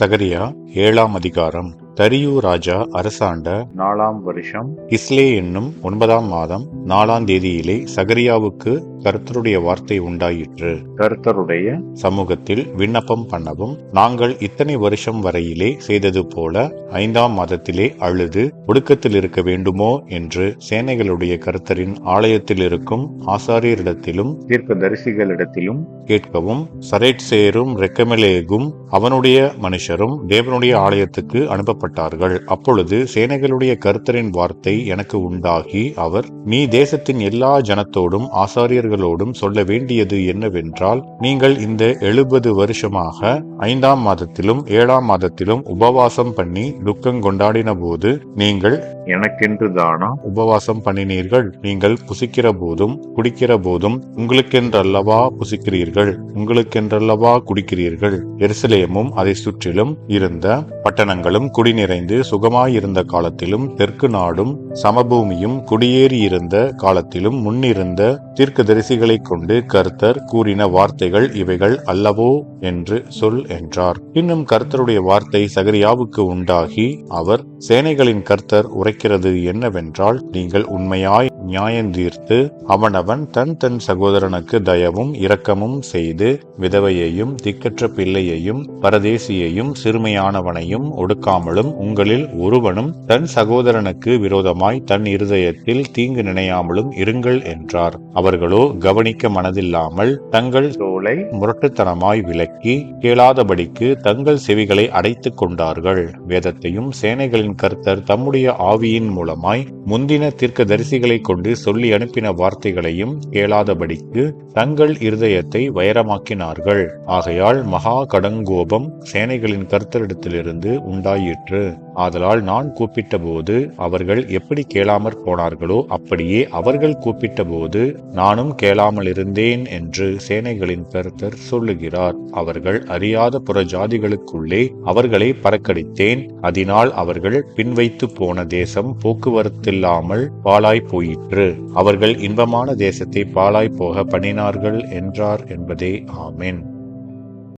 சகரியா 7ஆம் அதிகாரம். தரியு ராஜா அரசாண்ட 4ஆம் வருஷம் கிஸ்லே என்னும் 9ஆம் மாதம் 4ஆம் தேதியிலே சகரியாவுக்கு கர்த்தருடைய வார்த்தை உண்டாயிற்று. கர்த்தருடைய சமூகத்தில் விண்ணப்பம் பண்ணவும், நாங்கள் இத்தனை வருஷம் வரையிலே செய்தது போல 5ஆம் மாதத்திலே அழுது ஒடுக்கத்தில் இருக்க வேண்டுமோ என்று சேனைகளுடைய கர்த்தரின் ஆலயத்தில் இருக்கும் ஆசாரியரிடத்திலும் தீர்க்கதரிசிகளிடத்திலும் கேட்கவும், சரேட்சேரும் ரெக்கமெலேகும் அவனுடைய மனுஷரும் தேவனுடைய ஆலயத்துக்கு அனுப்பப்பட்டார்கள். அப்பொழுது சேனைகளுடைய கர்த்தரின் வார்த்தை எனக்கு உண்டாகி, அவர், நீ தேசத்தின் எல்லா ஜனத்தோடும் ஆசாரியர்களோடும் சொல்ல வேண்டியது என்னவென்றால், நீங்கள் இந்த 70 வருஷமாக 5ஆம் மாதத்திலும் 7ஆம் மாதத்திலும் உபவாசம் பண்ணி துக்கம் கொண்டாடின போது நீங்கள் எனக்கென்று தானா உபவாசம் பண்ணினீர்கள்? நீங்கள் புசிக்கிற போதும் குடிக்கிற போதும் உங்களுக்கென்றல்லவா புசிக்கிறீர்கள், உங்களுக்கென்றல்லவா குடிக்கிறீர்கள்? எருசலேமும் அதை சுற்றிலும் இருந்த பட்டணங்களும் குடி நிறைந்து சுகமாயிருந்த காலத்திலும், தெற்கு நாடும் சமபூமியும் குடியேறி இருந்த காலத்திலும் முன்னிருந்த தீர்க்கதரிசிகளை கொண்டு கர்த்தர் கூறின வார்த்தைகள் இவைகள் அல்லவோ என்று சொல் என்றார். இன்னும் கர்த்தருடைய வார்த்தை சகரியாவுக்கு உண்டாகி, அவர், சேனைகளின் கர்த்தர் உரைக்கிறது என்னவென்றால், நீங்கள் உண்மையாய் நியாயந்தீர்த்து அவனவன் தன் தன் சகோதரனுக்கு தயவும் இரக்கமும் செய்து, விதவையையும் திக்கற்ற பிள்ளையையும் பரதேசியையும் சிறுமையானவனையும் ஒடுக்காமலும், உங்களில் ஒருவனும் தன் சகோதரனுக்கு விரோதமாய் தன் இருதயத்தில் தீங்கு நினையாமலும் இருங்கள் என்றார். அவர்களோ கவனிக்க மனதில்லாமல் தங்கள் தோளை முரட்டுத்தனமாய் விலக்கி கேளாதபடிக்கு தங்கள் செவிகளை அடைத்துக் கொண்டார்கள். வேதத்தையும் சேனைகளின் கர்த்தர் தம்முடைய ஆவியின் மூலமாய் முந்தின தீர்க்கதரிசிகளை கொண்டு சொல்லி அனுப்பின வார்த்தைகளையும் கேளாதபடிக்கு தங்கள் இருதயத்தை வைரமாக்கினார்கள். ஆகையால் மகா கடுங்கோபம் சேனைகளின் கர்த்தரிடத்திலிருந்து உண்டாயிற்று. ஆதலால் நான் கூப்பிட்ட போது அவர்கள் எப்படி கேளாமற் போனார்களோ, அப்படியே அவர்கள் கூப்பிட்ட போது நானும் கேளாமல் இருந்தேன் என்று சேனைகளின் கர்த்தர் சொல்லுகிறார். அவர்கள் அறியாத புற ஜாதிகளுக்குள்ளே அவர்களை பறக்கடித்தேன். அதனால் அவர்கள் பின்வைத்து போன தேசம் போக்குவரத்தில்லாமல் பாழாய் போயிற்று. அவர்கள் இன்பமான தேசத்தை பாழாய் போக பண்ணினார்கள் என்றார் என்பதே. ஆமென்.